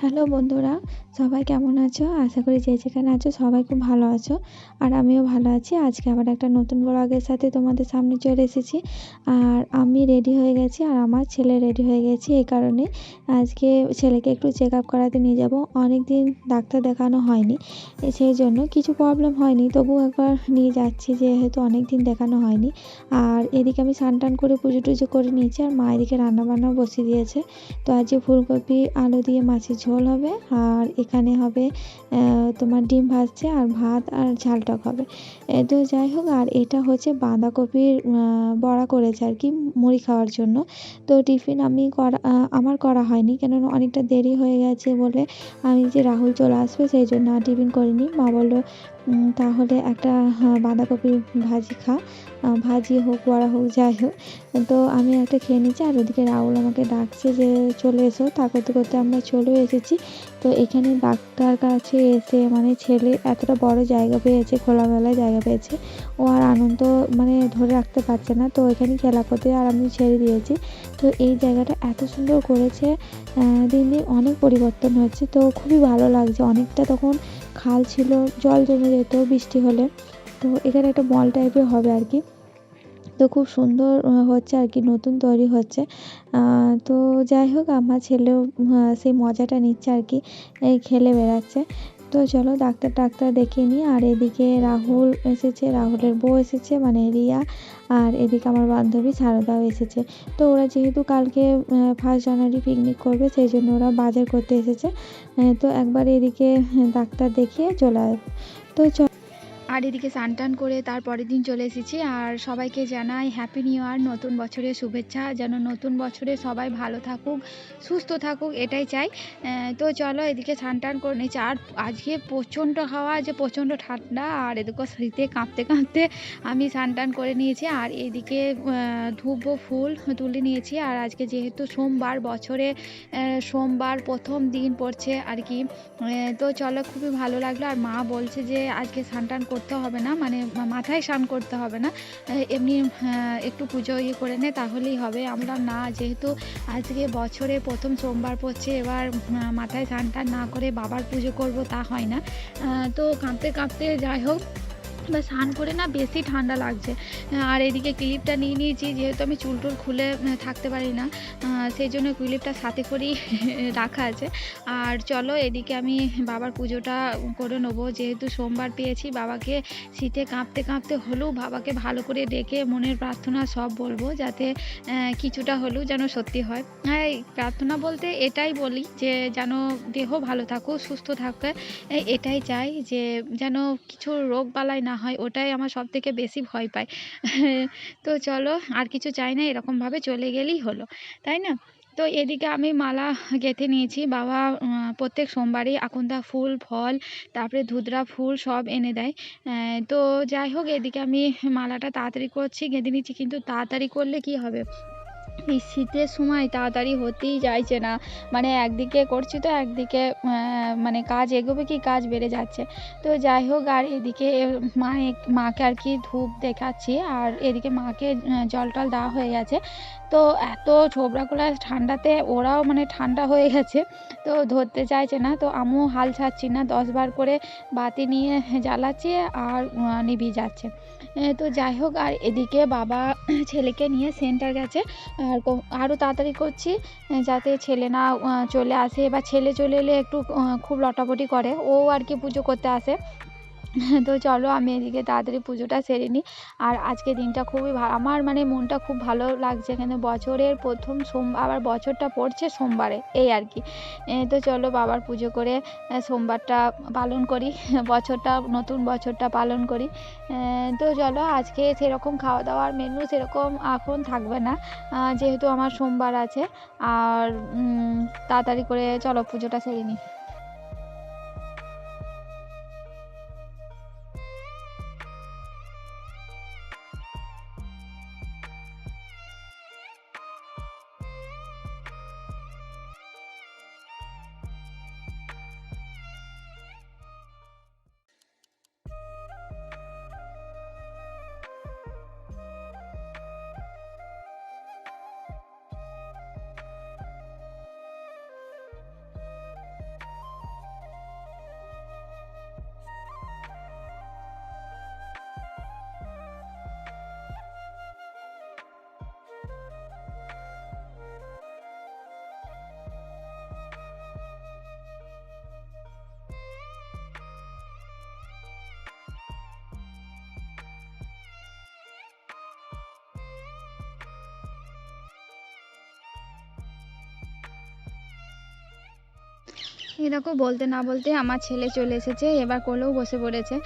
Hello বন্ধুরা, সবাই কেমন আছো? আশা করি যে যেখানে আছো সবাই খুব ভালো আছো। আর আমিও ভালো আছি। আজকে আবার একটা নতুন ব্লগের সাথে তোমাদের সামনে চলে এসেছি। আর আমি রেডি হয়ে গেছি আর আমার ছেলে রেডি হয়ে গেছে। এই কারণে আজকে ছেলেকে একটু চেক আপ করাতে নিয়ে যাব। অনেকদিন ডাক্তার দেখানো হয়নি। সেই জন্য কিছু প্রবলেম হয়নি, তবুও একবার নিয়ে যাচ্ছি যেহেতু অনেকদিন দেখানো হয়নি। আর এদিকে আমি স্নান টান করে পুজো টুজো করে নিয়েছি আর মা এদিকে রান্নাবান্নাও বসিয়ে দিয়েছে। তো আজকে ফুলকপি আলু দিয়ে মাছের ঝোল হবে আর এখানে হবে তোমার ডিম ভাজছে আর ভাত আর ঝাল টক হবে। তো যাই হোক, আর এটা হচ্ছে বাঁধাকপির বড়া করেছে আর কি মুড়ি খাওয়ার জন্য। তো টিফিন আমার করা হয়নি, কেননা অনেকটা দেরি হয়ে গেছে বলে আমি যে রাহুল চলে আসবে সেই জন্য আর টিফিন করিনি। মা বললো তাহলে একটা বাঁধাকপির ভাজি খা, ভাজি হোক বড়া হোক যাই হোক। তো আমি একটা খেয়ে নিচ্ছি আর ওদিকে রাহুল আমাকে ডাকছে যে চলে এসো। তা করতে করতে আমরা চলেও এসেছি। তো এখানে ডাক্তার কাছে এসে মানে ছেলে এতটা বড় জায়গা পেয়েছে, খোলামেলা জায়গা পেয়েছে, ও আর আনন্দ মানে ধরে রাখতে পারছে না। তো এখানে খেলা করতে আর আমি ছেড়ে দিয়েছি। তো এই জায়গাটা এত সুন্দর করেছে, দিন দিন অনেক পরিবর্তন হচ্ছে। তো খুবই ভালো লাগছে। অনেকটা তখন খাল ছিল, জল জমে যেত বৃষ্টি হলে। তো এখানে একটা মল টাইপের হবে আর কি। তো খুব সুন্দর হচ্ছে আর কি, নতুন তৈরি হচ্ছে। তো যাই হোক, আমার ছেলেও সেই মজাটা নিচ্ছে আর কি, এই খেলে বেড়াচ্ছে। তো চলো ডাক্তার দেখিয়ে নিই। আর এদিকে রাহুল এসেছে, রাহুলের বউ এসেছে মানে রিয়া। আর এদিকে আমার বান্ধবী সারদাও এসেছে। তো ওরা যেহেতু কালকে 1 জানুয়ারি পিকনিক করবে সেই জন্য ওরা বাজার করতে এসেছে। তো একবার এদিকে ডাক্তার দেখিয়ে চলে আসবো। তো আর এদিকে স্নান টান করে তার পরের দিন চলে এসেছি। আর সবাইকে জানাই হ্যাপি নিউ ইয়ার, নতুন বছরের শুভেচ্ছা। যেন নতুন বছরে সবাই ভালো থাকুক, সুস্থ থাকুক, এটাই চাই। তো চলো এদিকে স্নান টান করে নিচ্ছি। আর আজকে প্রচণ্ড হাওয়া, যে প্রচণ্ড ঠান্ডা। আর এদিকে শীতে কাঁপতে কাঁপতে আমি স্নান টান করে নিয়েছি। আর এদিকে ধূপ ও ফুল তুলে নিয়েছি। আর আজকে যেহেতু সোমবার, বছরে সোমবার প্রথম দিন পড়ছে আর কি। তো চলো, খুবই ভালো লাগলো। আর মা বলছে যে আজকে স্নান টান করতে হবে না, মানে মাথায় স্নান করতে হবে না, এমনি একটু পুজো করে নে তাহলেই হবে। আমরা না, যেহেতু আজকে বছরে প্রথম সোমবার পড়ছে, এবার মাথায় স্নান টান না করে বাবার পুজো করব তা হয় না। তো কাঁপতে কাঁপতে যাই হোক, বা স্নান করে না বেশি ঠান্ডা লাগছে। আর এদিকে ক্লিপটা নিয়ে নিয়েছি, যেহেতু আমি চুল টুল খুলে থাকতে পারি না, সেই জন্য ক্লিপটা সাথে করেই রাখা আছে। আর চলো এদিকে আমি বাবার পুজোটা করে নেবো, যেহেতু সোমবার পেয়েছি। বাবাকে শীতে কাঁপতে কাঁপতে হলেও বাবাকে ভালো করে ডেকে মনের প্রার্থনা সব বলবো, যাতে কিছুটা হলেও যেন সত্যি হয়। হ্যাঁ, প্রার্থনা বলতে এটাই বলি যে যেন দেহ ভালো থাকুক, সুস্থ থাকে, এটাই চাই, যে যেন কিছু রোগ বালাই না হয়, ওটাই আমার সবথেকে বেশি ভয় পাই। তো চলো, আর কিছু চাই না, এরকমভাবে চলে গেলেই হলো, তাই না? তো এদিকে আমি মালা গেঁথে নিয়েছি। বাবা প্রত্যেক সোমবারই আকন্দ ফুল, ফল, তারপরে ধুতরা ফুল সব এনে দেয়। তো যাই হোক, এদিকে আমি মালাটা তাড়াতাড়ি করছি, গেঁথে নিচ্ছি। কিন্তু তাড়াতাড়ি করলে কি হবে, এই শীতের সময় তাড়াতাড়ি হতেই চাইছে না। মানে একদিকে করছি তো একদিকে মানে কাজ এগোবে কি কাজ বেড়ে যাচ্ছে। তো যাই হোক, আর এদিকে মাকে আর কি ধূপ দেখাচ্ছি। আর এদিকে মাকে জল টল দেওয়া হয়ে গেছে। তো এত ছোবড়া খোলা ঠান্ডাতে ওরাও মানে ঠান্ডা হয়ে গেছে, তো ধরতে চাইছে না। তো আমিও হাল ছাড়ছি না, 10 বার করে বাতি নিয়ে জ্বালাচ্ছি আর নিভিয়ে যাচ্ছে। তো যাই হোক, আর এদিকে বাবা ছেলেকে নিয়ে সেন্টার গেছে। আর আরও তাড়াতাড়ি করছি, যাতে ছেলে না চলে আসে, বা ছেলে চলে এলে একটু খুব লটাপটি করে, ও আর কি পুজো করতে আসে। তো চলো আমি এদিকে তাড়াতাড়ি পুজোটা সেরে নিই। আর আজকে দিনটা খুবই আমার মানে মনটা খুব ভালো লাগছে, কিন্তু বছরের প্রথম আবার বছরটা পড়ছে সোমবারে, এই আর কি। তো চলো বাবার পুজো করে সোমবারটা পালন করি, বছরটা, নতুন বছরটা পালন করি। তো চলো, আজকে সেরকম খাওয়া দাওয়ার মেনু সেরকম এখন থাকবে না, যেহেতু আমার সোমবার আছে। আর তাড়াতাড়ি করে চলো পুজোটা সেরে নিই। এই দেখো বলতে না বলতে আমার ছেলে চলে এসেছে, এবার কোলেও বসে পড়েছে।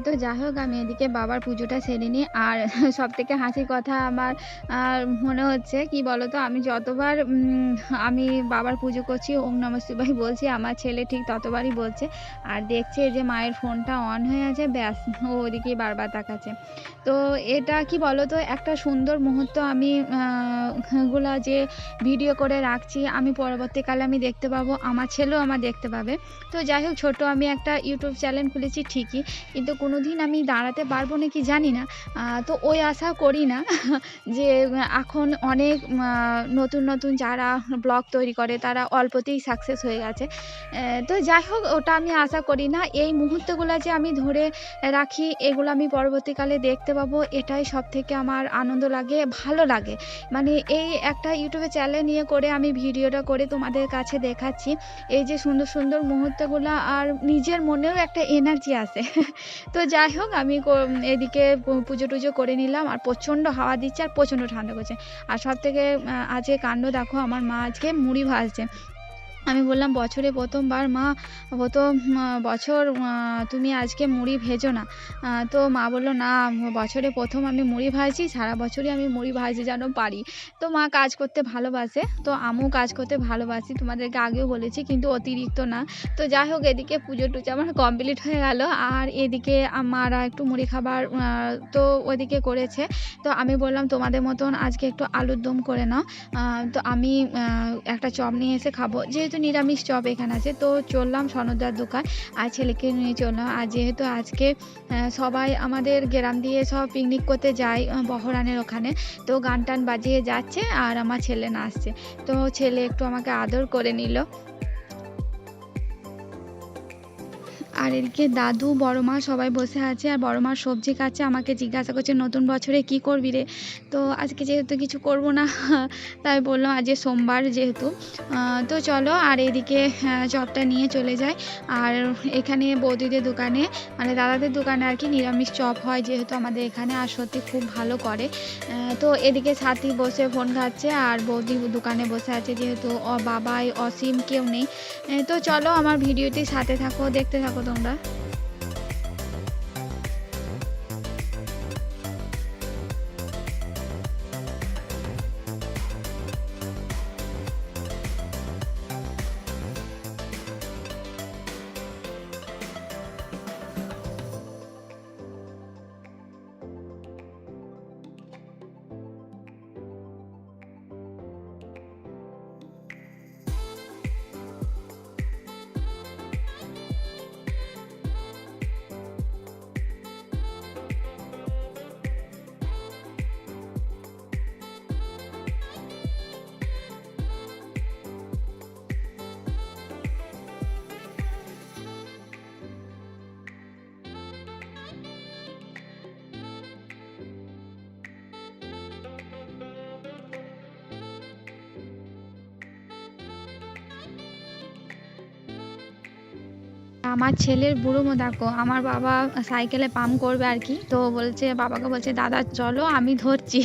তো যাই হোক আমি এদিকে বাবার পুজোটা সেরে নিই। আর সবথেকে হাসির কথা আমার মনে হচ্ছে কি বলতো, আমি যতবার আমি বাবার পুজো করছি ওম নমঃ শিবায় বলছি, আমার ছেলে ঠিক ততবারই বলছে। আর দেখছে যে মায়ের ফোনটা অন হয়ে আছে, ব্যাস ও ওদিকেই বারবার তাকাচ্ছে। তো এটা কি বলতো, একটা সুন্দর মুহূর্ত আমি গুলা যে ভিডিও করে রাখছি, আমি পরবর্তীকালে আমি দেখতে পাবো, আমার ছেলেও আমার দেখতে পাবে। তো যাই হোক, ছোট আমি একটা ইউটিউব চ্যানেল খুলেছি ঠিকই, কিন্তু কোনোদিন আমি দাঁড়াতে পারবো নাকি জানি না। তো ওই আশা করি না যে এখন অনেক নতুন নতুন যারা ব্লগ তৈরি করে তারা অল্পতেই সাকসেস হয়ে গেছে। তো যাই হোক, ওটা আমি আশা করি না। এই মুহূর্তগুলো যে আমি ধরে রাখি, এগুলো আমি পরবর্তীকালে দেখতে পাবো, এটাই সবথেকে আমার আনন্দ লাগে, ভালো লাগে। মানে এই একটা ইউটিউবে চ্যানেল নিয়ে করে আমি ভিডিওটা করে তোমাদের কাছে দেখাচ্ছি। এই যে সুন্দর সুন্দর মুহূর্তগুলো, আর নিজের মনেও একটা এনার্জি আসে। তো যাই হোক, আমি এদিকে পুজো টুজো করে নিলাম, আর প্রচণ্ড হাওয়া দিচ্ছে আর প্রচণ্ড ঠান্ডা করছে। আর সব থেকে আজকে কাণ্ড দেখো, আমার মা আজকে মুড়ি ভাজছে। আমি বললাম, বছরে প্রথমবার মা, প্রথম বছর তুমি আজকে মুড়ি ভেজো না। তো মা বলল, না বছরে প্রথম আমি মুড়ি ভাজছি, সারা বছরই আমি মুড়ি ভাজতে যেন পারি। তো মা কাজ করতে ভালোবাসে, তো আমিও কাজ করতে ভালোবাসি, তোমাদেরকে আগেও বলেছি, কিন্তু অতিরিক্ত না। তো যাই হোক, এদিকে পুজো টুজো আমার কমপ্লিট হয়ে গেল, আর এদিকে আমার একটু মুড়ি খাবার তো ওদিকে করেছে। তো আমি বললাম, তোমাদের মতন আজকে একটু আলুর দম করে নাও। তো আমি একটা চপ নিয়ে এসে খাবো, যেহেতু নিরামিষ চপ এখানে আছে। তো চললাম সনদার দোকান, আর ছেলেকে নিয়ে চললাম। আর যেহেতু আজকে সবাই আমাদের গ্রাম দিয়ে সব পিকনিক করতে যায় বহরানের ওখানে, তো গান টান বাজিয়ে যাচ্ছে আর আমার ছেলে নাচছে। তো ছেলে একটু আমাকে আদর করে নিল। আর এদিকে দাদু, বড় মা সবাই বসে আছে, আর বড় মা সবজি কাটছে, আমাকে জিজ্ঞাসা করছে, নতুন বছরে কি করবি রে? তো আজকে যেহেতু কিছু করব না, তাই বললাম আজকে সোমবার যেহেতু। তো চলো, আর এদিকে চপটা নিয়ে চলে যায়। আর এখানে বৌদিদের দোকানে, মানে দাদাদের দোকানে আর কি, নিরামিষ চপ হয় যেহেতু আমাদের এখানে, আর সত্যি খুব ভালো করে। তো এদিকে সাথী বসে ফোন খাচ্ছে, আর বৌদি দোকানে বসে আছে, যেহেতু বাবাই, অসীম কেউ নেই। তো চলো, আমার ভিডিওটি সাথে থাকো, দেখতে থাকো তোমরা। আমার ছেলের বুড়ো দেখো, আমার বাবা সাইকেলে পাম্প করবে আর কি, তো বলছে, বাবাকে বলছে, দাদা চলো আমি ধরছি।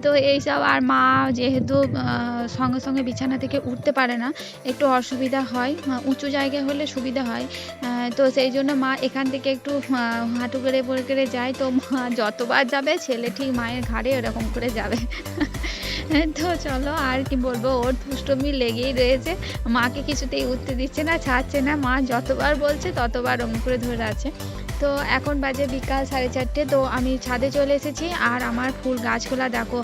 তো এইসব, আর মা যেহেতু সঙ্গে সঙ্গে বিছানা থেকে উঠতে পারে না, একটু অসুবিধা হয়, উঁচু জায়গায় হলে সুবিধা হয়। তো সেই জন্য মা এখান থেকে একটু হাঁটু করে পড়ে করে যায়। তো মা যতবার যাবে, ছেলে ঠিক মায়ের ঘাড়ে এরকম করে যাবে। তো চলো, আর কি বলবো, ওর দুষ্টুমি লেগেই রয়েছে, মাকে কিছুতেই উঠতে দিচ্ছে না, ছাড়ছে না, মা যতবার বলছে ততবার ওম করে ধরে আছে। তো এখন বাজে বিকাল 4:30, তো আমি ছাদে চলে এসেছি। আর আমার ফুল গাছগুলা দেখো,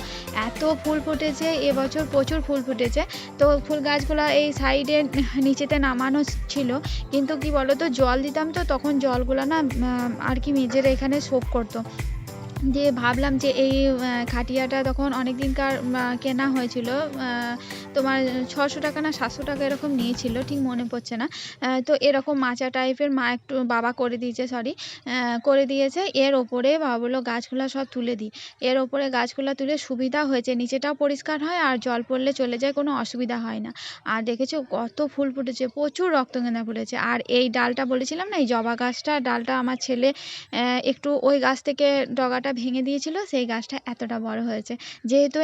এত ফুল ফুটেছে এবছর, প্রচুর ফুল ফুটেছে। তো ফুল গাছগুলা এই সাইডে নিচেতে নামানো ছিল, কিন্তু কি বলতো, জল দিতাম তো তখন জলগুলো না আর কি মেঝের এখানে সোক করতো। দিয়ে ভাবলাম যে এই খাটিয়াটা তখন অনেক দিনকার কেনা হয়েছিল, তোমার 600 টাকা না 700 টাকা এরকম নিয়েছিল, ঠিক মনে পড়ছে না। তো এরকম মাচা টাইপের মা একটু, বাবা করে দিয়েছে, সরি, করে দিয়েছে। এর ওপরে বাবা বললো গাছগুলা সব তুলে দিই, এর ওপরে গাছগুলা তুলে সুবিধা হয়েছে, নিচেটাও পরিষ্কার হয় আর জল পড়লে চলে যায়, কোনো অসুবিধা হয় না। আর দেখেছো কত ফুল ফুটেছে, প্রচুর রক্তগেঁদা ফুটেছে। আর এই ডালটা বলেছিলাম না, এই জবা গাছটা ডালটা আমার ছেলে একটু ওই গাছ থেকে ডগাটা ভেঙে দিয়েছিল, সেই গাছটা এতটা বড় হয়েছে। যেহেতু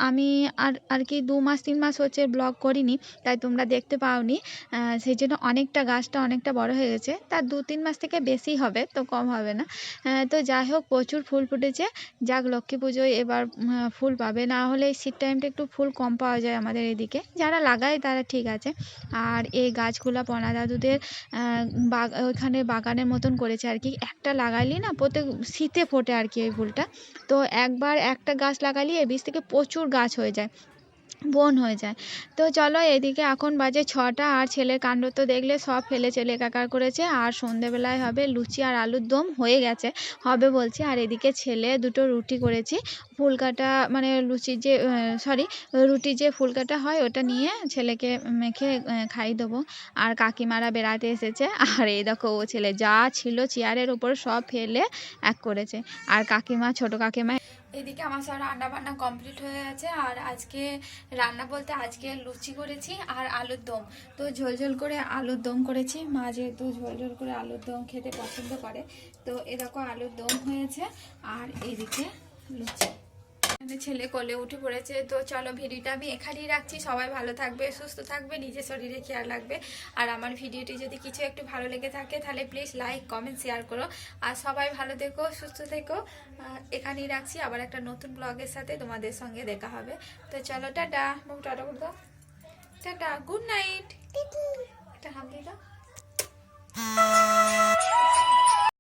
আমি আর কি 2 মাস 3 2-3 মাস হচ্ছে ব্লগ করিনি, তাই তোমরা দেখতে পাওনি। সেই জন্য গাছটা অনেকটা বড় হয়ে গেছে। তার 2-3 মাস থেকে বেশি হবে, তো কম হবে না। তো যাই হোক, প্রচুর ফুল ফুটেছে। যাক, লক্ষ্মী পুজোয় এবার ফুল পাবে। না হলে এই শীত টাইমটা একটু ফুল কম পাওয়া যায় আমাদের এদিকে। যারা লাগায় তারা ঠিক আছে। আর এই গাছগুলা পনা দাদুদের ওইখানে বাগানের মতন করেছে আরকি। একটা লাগাইলেই না প্রত্যেক শীতে ফোটে আরকি এই ফুলটা। তো একবার একটা গাছ লাগালেই এর বীজ থেকে প্রচুর গাছ হয়ে যায়, বন হয়ে যায়। তো চলো, এদিকে এখন বাজে 6টা, আর ছেলের কাণ্ড তো দেখলে, সব ফেলে চেলে একাকার করেছে। আর সন্ধ্যেবেলায় হবে লুচি আর আলুর দম, হয়ে গেছে, হবে বলছি। আর এদিকে ছেলে দুটো রুটি করেছি, ফুলকাটা মানে লুচির যে সরি রুটির যে ফুলকাটা হয় ওটা নিয়ে ছেলেকে মেখে খাইয়ে দেবো। আর কাকিমারা বেড়াতে এসেছে, আর এই দেখো ও ছেলে যা ছিল চেয়ারের উপর সব ফেলে এক করেছে। আর কাকিমা, ছোট কাকিমা, এদিকে আমার সব রান্না বান্না কমপ্লিট হয়ে গেছে। আর আজকে রান্না বলতে আজকে লুচি করেছি আর আলুর দম। তো ঝোল ঝোল করে আলুর দম করেছি, মা যেহেতু ঝোল ঝোল করে আলুর দম খেতে পছন্দ করে। তো এরকম আলুর দম হয়েছে, আর এদিকে লুচি। ছেলে কোলে উঠে পড়েছে। তো চলো, ভিডিওটা আমি এখানেই রাখছি। সবাই ভালো থাকবে, সুস্থ থাকবে, নিজের শরীরে খেয়াল রাখবে। আর আমার ভিডিওটি যদি কিছু একটু ভালো লেগে থাকে তাহলে প্লিজ লাইক, কমেন্ট, শেয়ার করো। আর সবাই ভালো থেকো, সুস্থ থেকো। এখানেই রাখছি, আবার একটা নতুন ব্লগের সাথে তোমাদের সঙ্গে দেখা হবে। তো চলো, টাটা। Tata, good night.